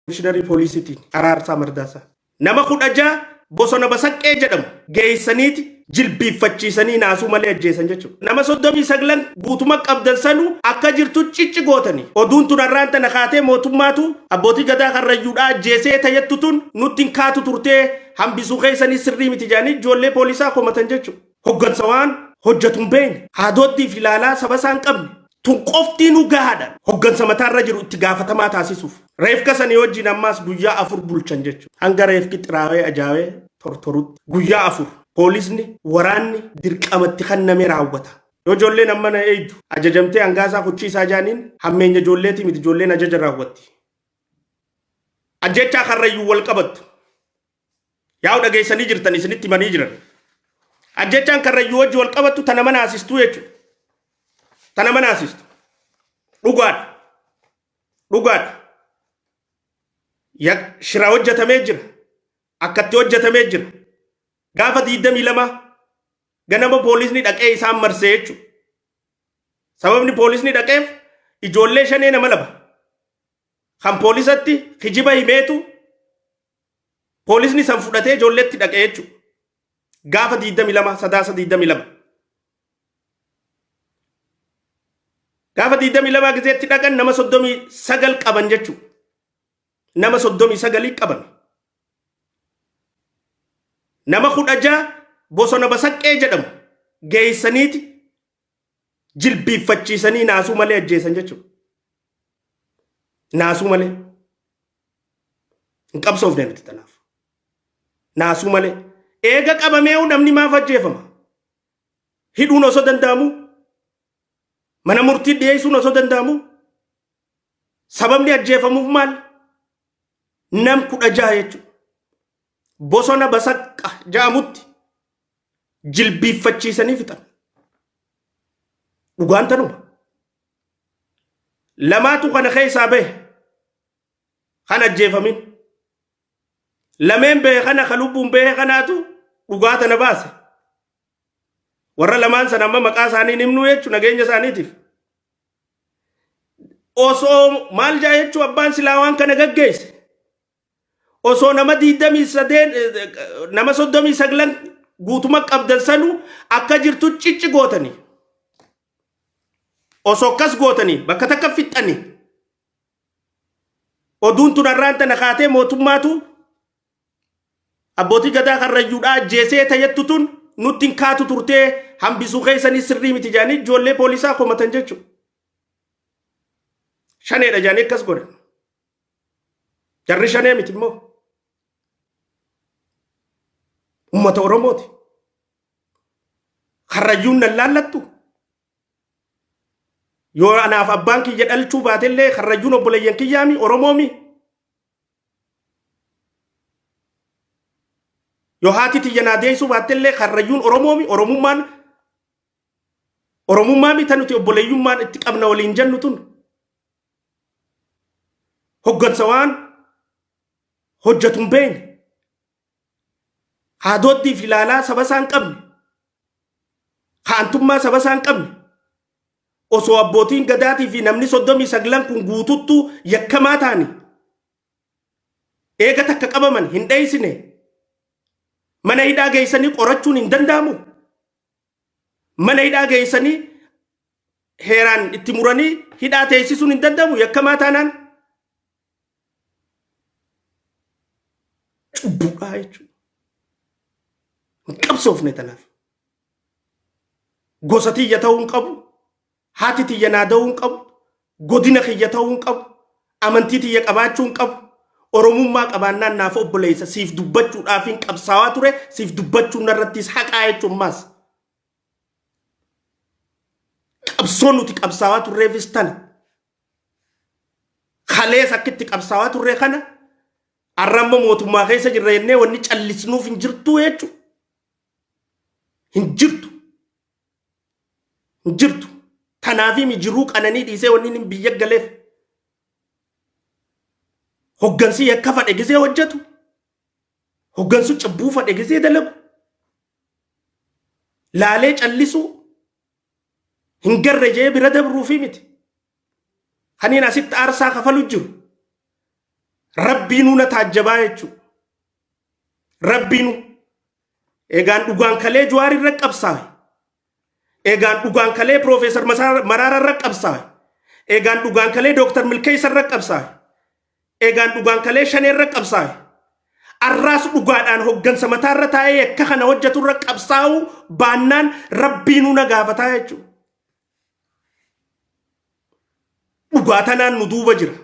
Komishinari poolisiitiin Araarsaa Mardaasaa. Nama 16 bosona Basaqqee jedhamu geessaniiti jilbiiffachiisanii naasuu malee ajjeesan jechuudha. Nama 39 guutuma qabdan sanuu akka jirtu cicci gootanii. Oduun tun har'aan tana kaatee mootummaatu abbootii gadaa karrayyuudhaa ajjeesee tayyattu tun nutti hin kaatu turtee hambisuu keessanii sirrii miti jedhanii ijoollee poolisaa komatan jechuudha. Hoggansa waan hojjetu hin beekne haadhoottiif ilaalaa saba isaan qabne. Tun qoftiin gahaadha. Hoggansa mataarra jiru itti gaafatamaa taasisuuf. Reefka sanii wajjin ammaas guyyaa 4 bulchan jechuudha. Hanga reefki xiraawee ajaa'ee tortorutti guyyaa 4 poolisni waraanni dirqamatti kanname raawwata. Yoo ijoolleen amma na eeydu ajajamtee hangaasaa kuchiisaa jaaniin hammeenya ijoolleetii miti ijoolleen ajaja raawwatti. Ajjechaa karrayyuu wal qabattu. Yaa'u dhageessanii jirtan isinitti himanii jiran. Ajjechaan karrayyuu wajji wal qabattu tana mana asistuu jechuudha. Tana mana asistu. Dhugaadha. Shira hojjetamee jira. Akkatti hojjetamee jira. Gaafa 22 ganama poolisni dhaqee isaan marsee jechuudha. Sababni poolisni dhaqeef ijoollee 5 nama laba. Kan poolisatti kijiba himeetu poolisni san fudhatee ijoolleetti dhaqee jechuudha. Gaafa 22 sadaasa 22. Gaafa 22 gizeetti dhaqan nama 39 qaban jechuudha. Nama 39 qaban. Nama 16 bosona Basaqqee jedhamu geessaniiti jilbiiffachiisanii naasuu malee ajjeesan jechuudha. Naasuu malee. Hin qabsoofne miti tanaaf. Naasuu malee. Eega qabamee namni maaf ajjeefama? Hidhuun osoo danda'amu. Mana murtii dhiyeessuun osoo danda'amu. Sababni ajjeefamuuf maal? Nam 16 jechuudha. Bosona Basaqqa jedhamutti jilbiiffachiisanii fixan. Dhugaan tanuma. Lamaatu kana keessaa bahe. Kan ajjeefamin. Lameen bahe kana kan lubbuun bahe kanaatu dhugaa tana baase. Warra lamaan sana amma maqaa isaanii himnu jechuun nageenya isaaniitiif. Osoo maal jaa jechuun abbaan silaa waan kana gaggeesse. Osoo nama 23 nama 39 guutuma qabdan sanuu akka jirtu cicci gootanii. Osoo akkas gootanii bakka takka fixxanii. Oduun tun har'aan tana kaatee mootummaatu abbootii gadaa karrayyuudhaa ajjeesee tayyattu tun nutti hin kaatu turtee hambisuu keessanii sirrii miti jedhanii ijoollee poolisaa komatan jechuudha. Shaneedha jedhanii akkas godhan. Jarri shanee miti immoo. Uummata Oromooti. Karrayyuun nan laallattu. Yoo anaaf abbaan kiyya dhalchuu baatellee karrayyuun obboleeyyan kiyyaami Oromoomi. Yoo haati tiyya naa deessuu baatellee karrayyuun Oromoomi Oromummaami tan nuti obboleeyyummaan itti qabna waliin jennu tun. Hoggansa waan hojjetu hin beekne. Haadhoottiif ilaalaa saba isaan qabne. Haantummaa saba isaan qabne. Osoo abbootiin gadaatii fi namni 39 kun guututtu yakkamaa ta'ani. Eega takka qabaman hin dheessine. Mana hidhaa geessanii qorachuun hin danda'amu. Mana hidhaa geessanii heeraan itti muranii hidhaa teessisuun hin danda'amu yakkamaa taanaan. Cubbuudhaa jechuudha. Hin qabsoofne tanaaf. Gosa tiyya ta'uu hin qabu. Haati tiyya naa ta'uu hin qabu. Godina kiyya ta'uu hin qabu. Amantii tiyya qabaachuu hin qabu. Oromummaa qabaannaan naaf obboleessa siif dubbachuudhaaf hin qabsaawaa ture siif dubbachuun narrattis haqaa jechuun maas. Qabsoon nuti qabsaawaa turreefis tana. Kalees akkitti qabsaawaa turre kana arramma mootummaa keessa jirra jennee wanni callisnuuf hin jirtu jechuudha. Hin jirtu. Hin jirtu. Tanaafi mijiruu qananii dhiisee wanni hin biyya galeef. Hoggansi yakka fadhe gisee hojjetu. Hoggansu cubbuu fadhe gisee dalagu. Laalee callisuu. Hin garre jee bira dabruufi miti. Kaniin asitti aarsaa kafalu jiru. Rabbiinuu na taajjabaa jechuudha. Rabbiinuu eegaan dhugaan kalee Jawaar irra qabsaa'e. Eegaan dhugaan kalee Profeesar Mararaa irra qabsaa'e. Eegaan dhugaan kalee Dooktar Milkeessa irra qabsaa'e. Eegaan dhugaan kalee Shanee irra qabsaa'e. Arraas dhugaadhaan hoggansa mataa irra taa'ee akka kana hojjetu irra qabsaa'u baannaan Rabbiinuu na gaafataa jechuudha. Dhugaa tanaan nu duuba jira.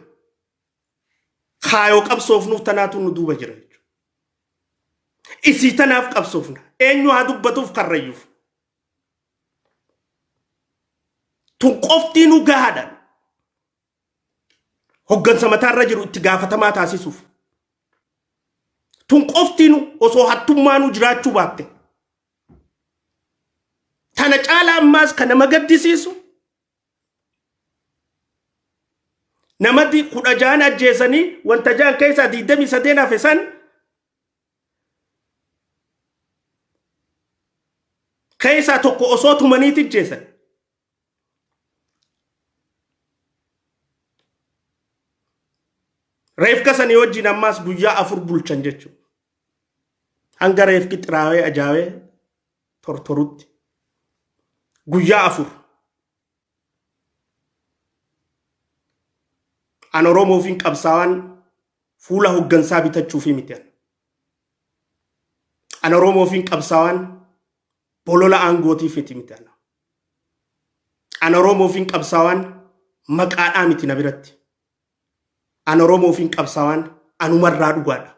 Kaayoo qabsoofnuuf tanaatu nu duuba jira jechuudha. Isii tanaaf qabsoofna. Eenyu haa dubbatuuf karrayyuuf. Tun qoftii nu gahaadhaan hoggansa mataa irra jiru itti gaafatamaa taasisuuf. Tun qoftii nu osoo hattummaa nu jiraachuu baatte. Tana caalaa ammaas kan nama gaddisiisu namatti 16 ajjeesanii wanta jaan keessaa 23 hafe san keessaa tokko osoo tumaniiti ajjeesan. Reefka sanii wajjin ammaas guyyaa 4 bulchan jechuudha. Hanga reefki xiraawee ajaawee tortorutti guyyaa 4. An Oromoofiin qabsaawaan fuula hoggansaa bitachuufi miti. An Oromoofiin qabsaawaan bolola aangootiif miti. An Oromoofiin qabsaawaan maqaadhaa miti na biratti. An Oromoofiin qabsaawaan anumarraa dhugaadha.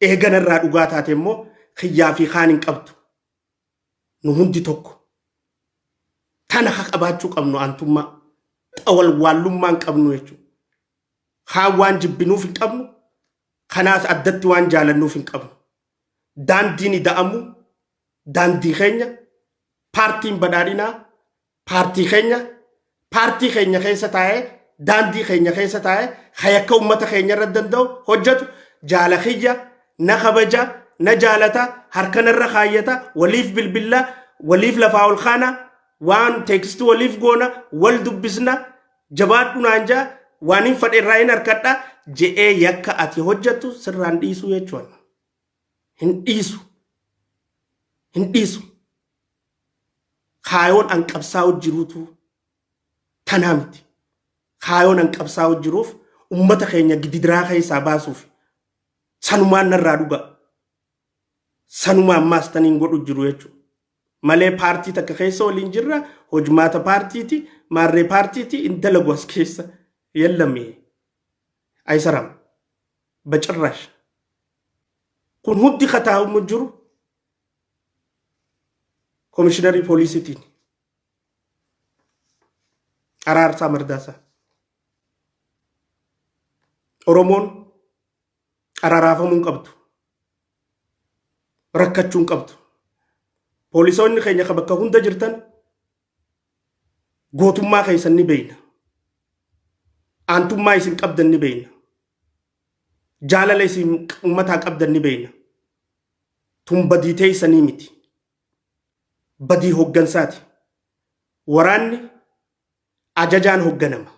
Eeganarraa dhugaa taate immoo xiyyaa fi kaan hin qabdu. Nu hundi tokko. Tana haa qabaachuu qabnu antummaa. Awal wallummaan qabnu jechuudha. Haan waan jibbinuuf hin qabnu. Kanaas addatti waan jaalannuuf hin qabnu. Daandiin ida'amu daandii keenya paartiin badhaadhinaa paartii keenya keessa taa'ee daandii keenya keessa taa'ee hayakka ummata keenya irra danda'u hojjetu jaala kiyya na kabaja na jaalata harkanarra kaayyata waliif bilbilla waliif lafaa ol kaana waan teekstii waliif goona wal dubbisna jabaadhu naanja waan hin fadheerraa hin harkadha je'ee yakka ati hojjetu sirraan dhiisuu jechuudha. Hin dhiisu. Kaayoon an qabsaa'u jiruutu tanaa miti. Kaayoon an qabsaa'u jiruuf ummata keenya gidiraa keessaa baasuuf sanumaan narraa dhuga. Sanumaan ammaas taniin godhu jiru jechuudha. Malee paartii takka keessa waliin jirra hojmaata paartiiti maarree paartiiti intala gos keessa yallamee aysaram bacirrash kun hundi kataa'u jiru komishinari poolisiitiin Araarsaa Mardaasaa Oromoon araraafamuun qabdu rakkachuun qabdu. Poolisoonni keenya bakka hunda jirtan gootummaa keessan ni beeyna. Aantummaa isin qabdan ni beeyna. Jaalala isin ummataa qabdan ni beeyna. Tun badii teessanii miti. Badii hoggansaati. Waraanni ajajaan hogganama.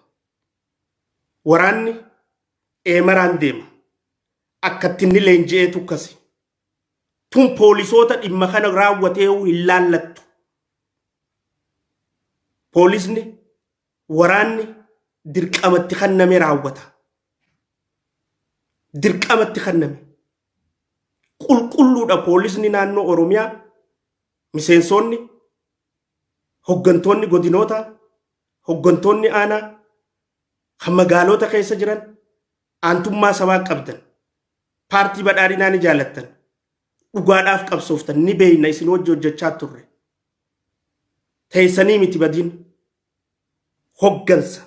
Waraanni eemaraan deema. Akkatti inni leenji'ee tukkasi. Tun poolisoota dhimma kana raawwatee hin laallattu. Poolisni waraanni dirqamatti kanname raawwata. Dirqamatti kanname. Qulqulluudha poolisni naannoo Oromiyaa miseensonni hoggantoonni godinoota hoggantoonni aanaa kan magaalota keessa jiran aantummaa sabaa qabdan paartii badhaadhinaa ni jaalattan. Dhugaadhaaf qabsooftan ni beeyna isin wajji hojjechaa turre. Teessanii miti badiin hoggansa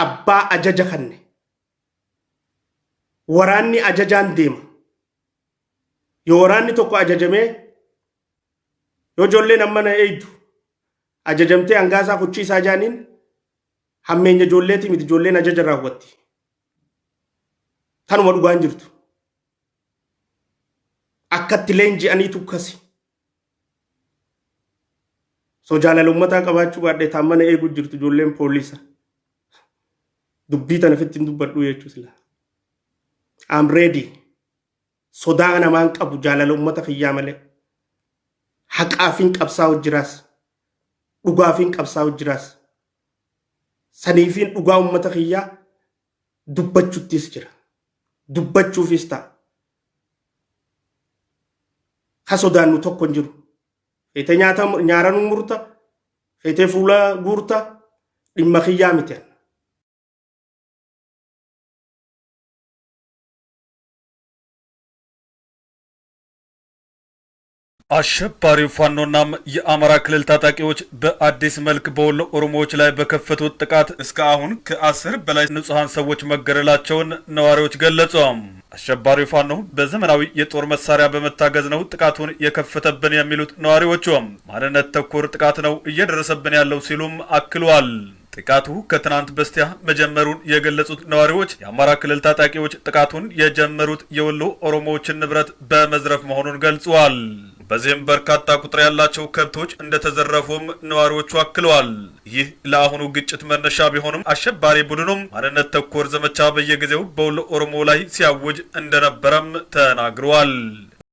abbaa ajaja kanne. Waraanni ajajaan deema. Yoo waraanni tokko ajajamee yoo ijoolleen ammana eeydu ajajamtee hangaasaa kuchiisaa jaaniin hammeenya ijoolleeti miti ijoolleen ajaja raawwatti. Tanuma dhugaan jirtu. Akkatti leenji'anii tukkasi. So jaalala ummataa qabaachuu baadhee taammana eeguu jirtu ijoolleen poolisa. dubbii tana fittiin dubbadhu jechuu sila. I'm ready. Sodaa namaan qabu jaalala ummata kiyyaa malee. Haqaafiin qabsaa'u jiraas. Dhugaafiin qabsaa'u jiraas. Saniifiin dhugaa ummata kiyyaa dubbachuuttis jira. Dubbachuufis ta'a. Ha sodaannu tokko hin jiru. Feetee nyaara nu murta. Feetee fuula guurta. Dhimma kiyyaa miti. አሸባሪው ፋኖናም የአማራ ክልል ታጣቂዎች በአዲስ መልክ በወሎ ኦሮሞዎች ላይ በከፈቱት ጥቃት እስከ አሁን ከ10 በላይ ንጹሃን ሰዎች መገደላቸውን ነዋሪዎች ገለጹ። አሸባሪው ፋኖ በዘመናዊ የጦር መሳሪያ በመታገዝ ነው ጥቃቱን የከፈተብን የሚሉት ነዋሪዎቹ ማንነት ተኮር ጥቃት ነው እየደረሰብን ያለው ሲሉም አክለዋል። ጥቃቱ ከትናንት በስቲያ መጀመሩን የገለጹት ነዋሪዎች የአማራ ክልል ታጣቂዎች ጥቃቱን የጀመሩት የወሎ ኦሮሞዎችን ንብረት በመዝረፍ መሆኑን ገልጸዋል። በዚህም በርካታ ቁጥር ያላቸው ከብቶች እንደተዘረፉም ነዋሪዎቹ አክለዋል። ይህ ለአሁኑ ግጭት መነሻ ቢሆንም አሸባሪ ቡድኑም ማንነት ተኮር ዘመቻ በየጊዜው በወሎ ኦሮሞ ላይ ሲያውጅ እንደነበረም ተናግረዋል።